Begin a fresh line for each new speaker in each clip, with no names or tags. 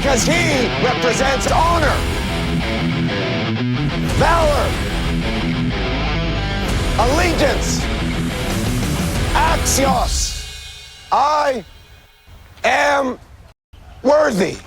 because he represents honor, valor, allegiance, axios. I am worthy.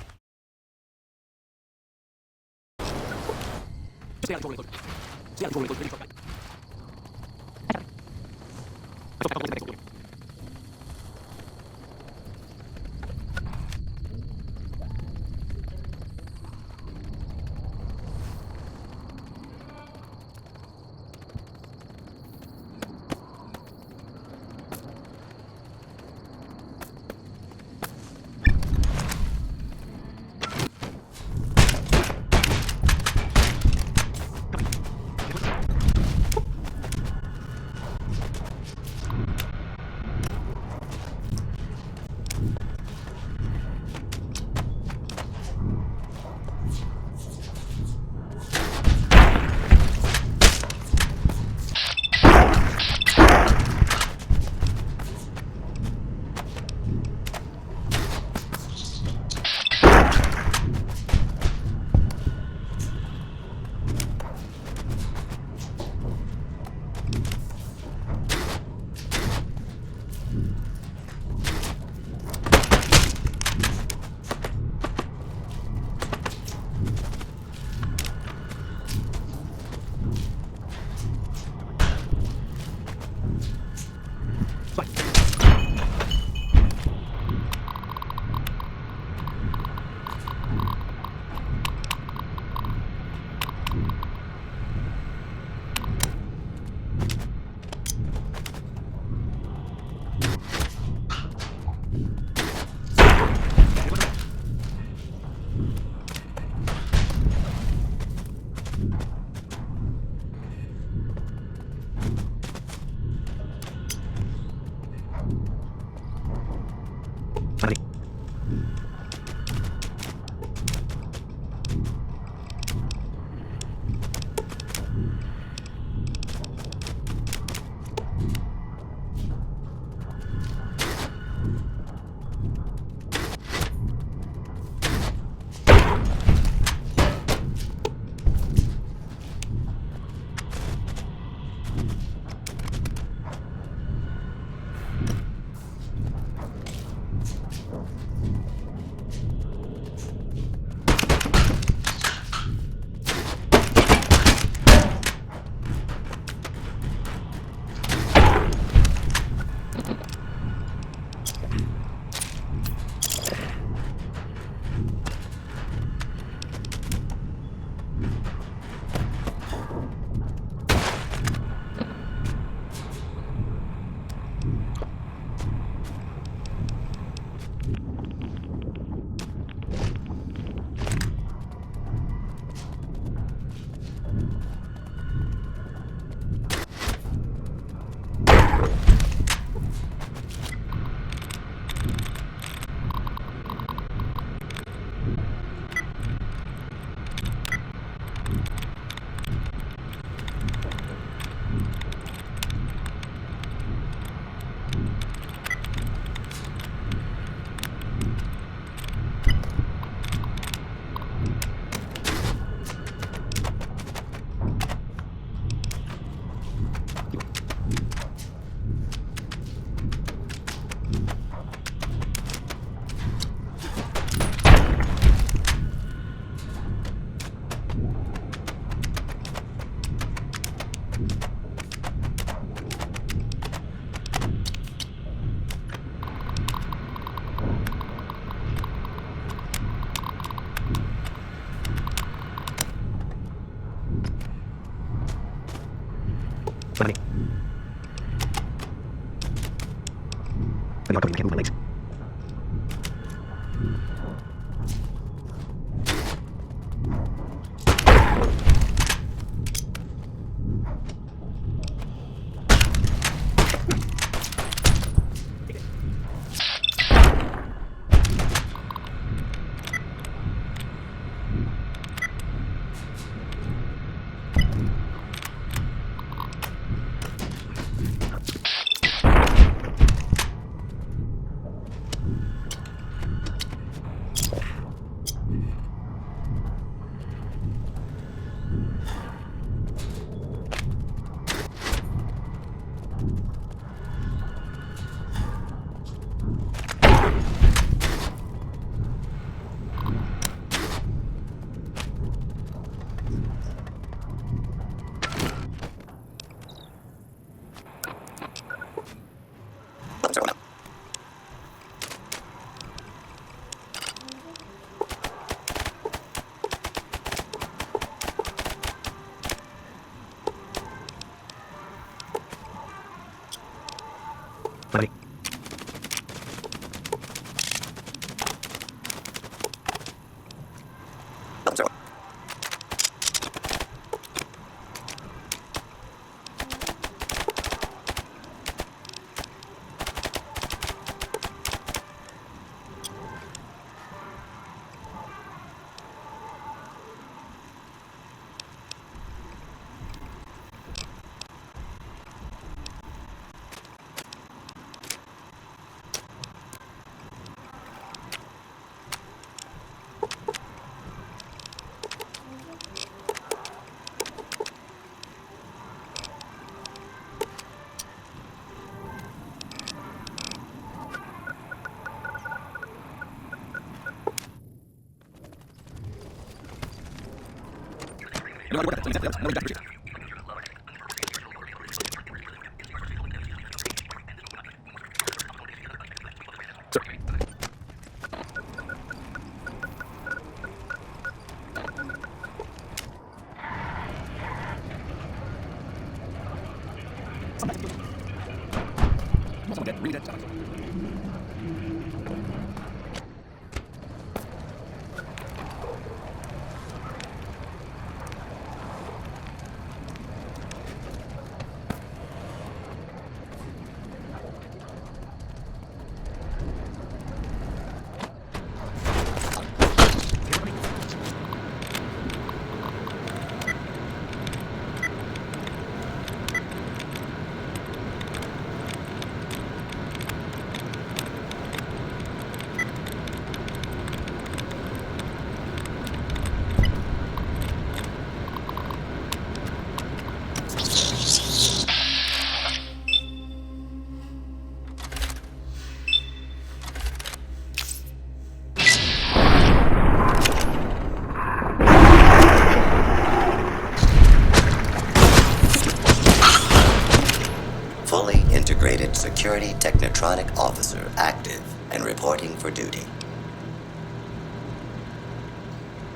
Fully integrated security technotronic officer active and reporting for duty.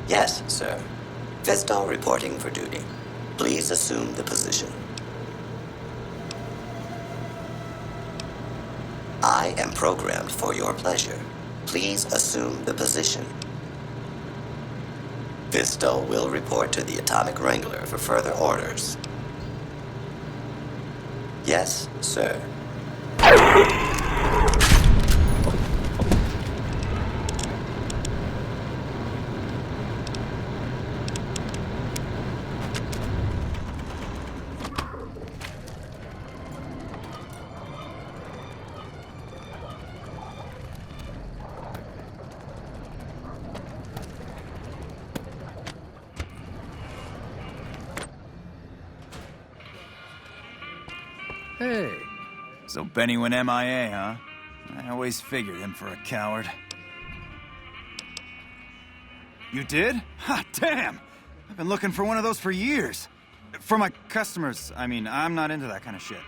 Yes, sir. Fisto reporting for duty. Please assume the position. I am programmed for your pleasure. Please assume the position. Fisto will report to the Atomic Wrangler for further orders. Yes, sir.
Hey, so Benny went MIA, huh? I always figured him for a coward. You did? Ha, damn! I've been looking for one of those for years. For my customers, I mean, I'm not into that kind of shit.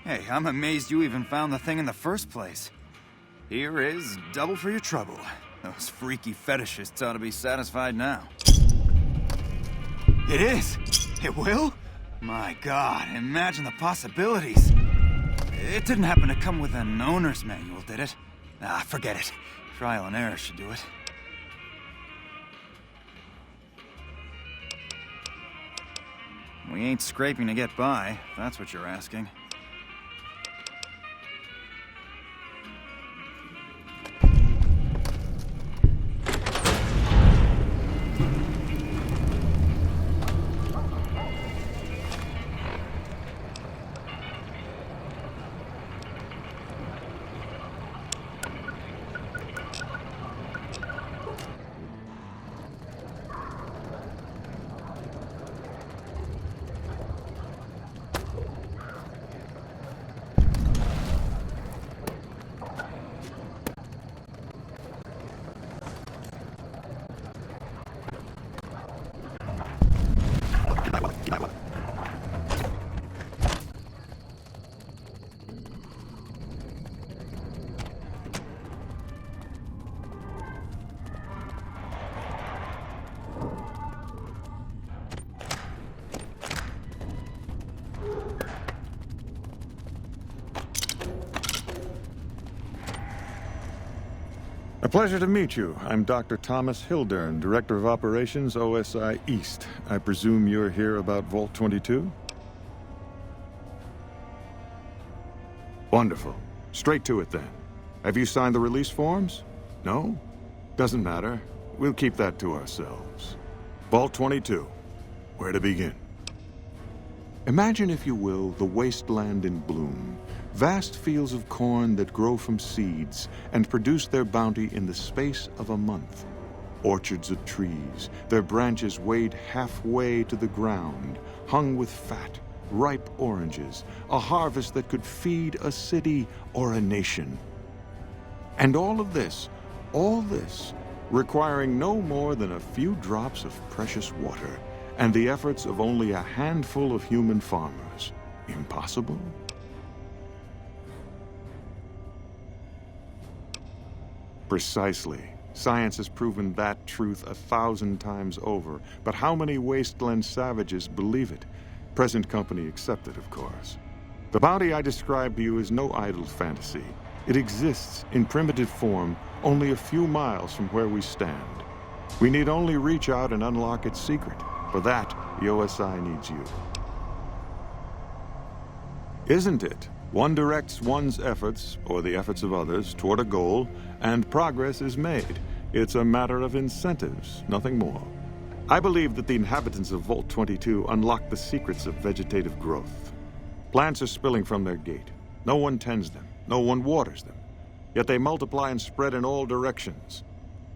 Hey, I'm amazed you even found the thing in the first place. Here is double for your trouble. Those freaky fetishists ought to be satisfied now. It is? It will? My God, imagine the possibilities. It didn't happen to come with an owner's manual, did it? Ah, forget it. Trial and error should do it. We ain't scraping to get by, if that's what you're asking.
A pleasure to meet you. I'm Dr. Thomas Hildern, Director of Operations, OSI East. I presume you're here about Vault 22? Wonderful. Straight to it then. Have you signed the release forms? No? Doesn't matter. We'll keep that to ourselves. Vault 22. Where to begin? Imagine, if you will, the wasteland in bloom. Vast fields of corn that grow from seeds and produce their bounty in the space of a month. Orchards of trees, their branches weighed halfway to the ground, hung with fat, ripe oranges, a harvest that could feed a city or a nation. And all this requiring no more than a few drops of precious water and the efforts of only a handful of human farmers. Impossible? Precisely. Science has proven that truth 1,000 times over. But how many wasteland savages believe it? Present company accepted, of course. The bounty I described to you is no idle fantasy. It exists in primitive form only a few miles from where we stand. We need only reach out and unlock its secret. For that, the OSI needs you. Isn't it? One directs one's efforts, or the efforts of others, toward a goal, and progress is made. It's a matter of incentives, nothing more. I believe that the inhabitants of Vault 22 unlock the secrets of vegetative growth. Plants are spilling from their gate. No one tends them. No one waters them. Yet they multiply and spread in all directions.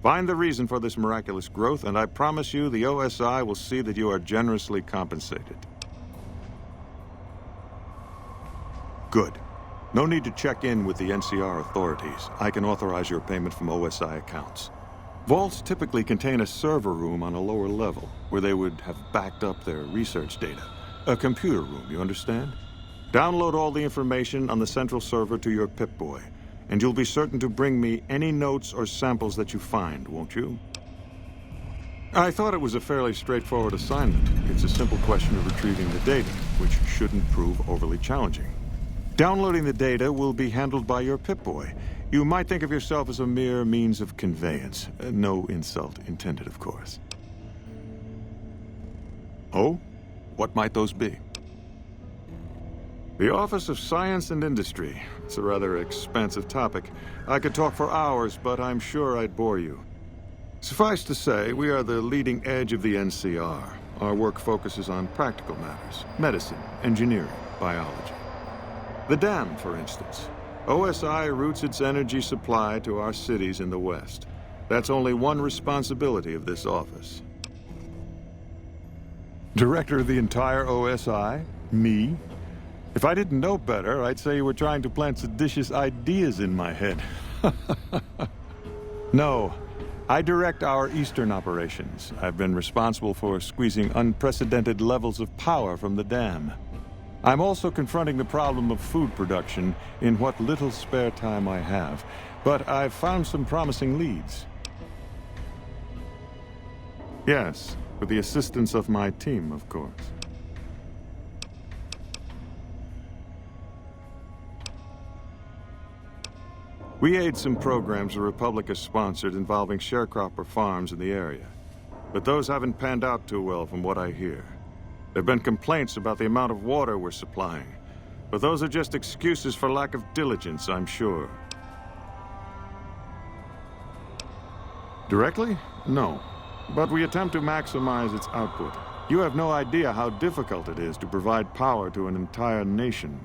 Find the reason for this miraculous growth, and I promise you the OSI will see that you are generously compensated. Good. No need to check in with the NCR authorities. I can authorize your payment from OSI accounts. Vaults typically contain a server room on a lower level, where they would have backed up their research data. A computer room, you understand? Download all the information on the central server to your Pip-Boy, and you'll be certain to bring me any notes or samples that you find, won't you? I thought it was a fairly straightforward assignment. It's a simple question of retrieving the data, which shouldn't prove overly challenging. Downloading the data will be handled by your Pip-Boy. You might think of yourself as a mere means of conveyance. No insult intended, of course. Oh? What might those be? The Office of Science and Industry. It's a rather expansive topic. I could talk for hours, but I'm sure I'd bore you. Suffice to say, we are the leading edge of the NCR. Our work focuses on practical matters: medicine, engineering, biology. The dam, for instance. OSI routes its energy supply to our cities in the West. That's only one responsibility of this office. Director of the entire OSI? Me? If I didn't know better, I'd say you were trying to plant seditious ideas in my head. No. I direct our Eastern operations. I've been responsible for squeezing unprecedented levels of power from the dam. I'm also confronting the problem of food production in what little spare time I have, but I've found some promising leads. Yes, with the assistance of my team, of course. We aid some programs the Republic has sponsored involving sharecropper farms in the area, but those haven't panned out too well from what I hear. There have been complaints about the amount of water we're supplying, but those are just excuses for lack of diligence, I'm sure. Directly? No. But we attempt to maximize its output. You have no idea how difficult it is to provide power to an entire nation.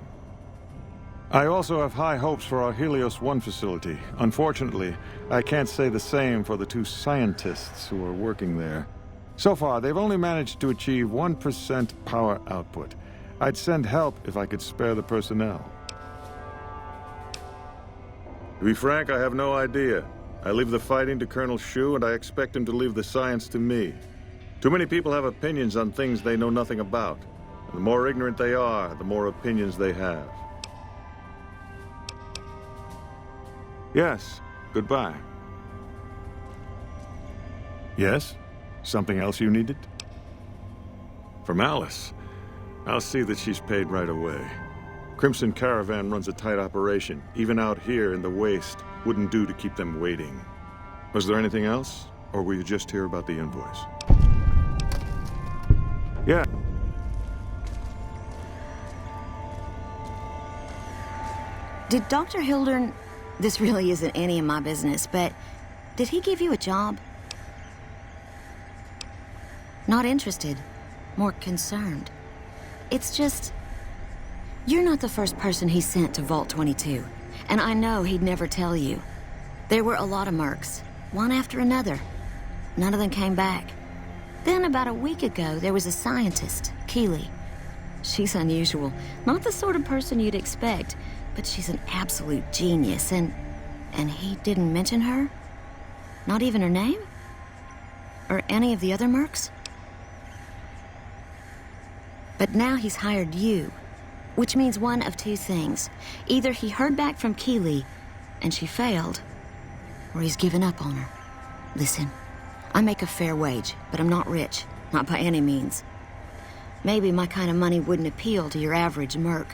I also have high hopes for our Helios 1 facility. Unfortunately, I can't say the same for the 2 scientists who are working there. So far, they've only managed to achieve 1% power output. I'd send help if I could spare the personnel. To be frank, I have no idea. I leave the fighting to Colonel Shu, and I expect him to leave the science to me. Too many people have opinions on things they know nothing about. And the more ignorant they are, the more opinions they have. Yes, goodbye. Yes? Something else you needed? From Alice. I'll see that she's paid right away. Crimson Caravan runs a tight operation. Even out here in the waste, wouldn't do to keep them waiting. Was there anything else? Or were you just here about the invoice? Yeah.
Did Dr. Hildern... This really isn't any of my business, but did he give you a job? Not interested. More concerned. It's just... You're not the first person he sent to Vault 22, and I know he'd never tell you. There were a lot of mercs, one after another. None of them came back. Then about a week ago, there was a scientist, Keeley. She's unusual. Not the sort of person you'd expect, but she's an absolute genius, and he didn't mention her? Not even her name? Or any of the other mercs? But now he's hired you, which means one of two things. Either he heard back from Keeley, and she failed, or he's given up on her. Listen, I make a fair wage, but I'm not rich, not by any means. Maybe my kind of money wouldn't appeal to your average merc,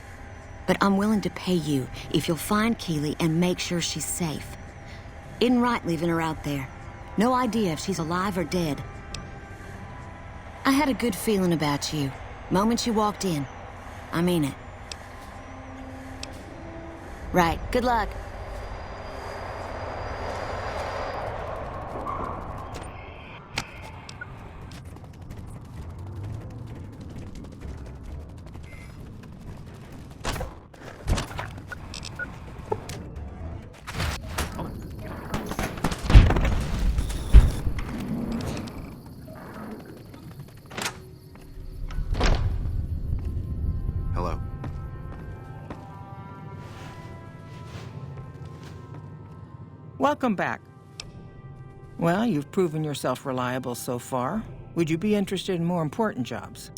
but I'm willing to pay you if you'll find Keeley and make sure she's safe. Isn't right leaving her out there. No idea if she's alive or dead. I had a good feeling about you, moment you walked in. I mean it. Right, good luck.
Hello.
Welcome back. Well, you've proven yourself reliable so far. Would you be interested in more important jobs?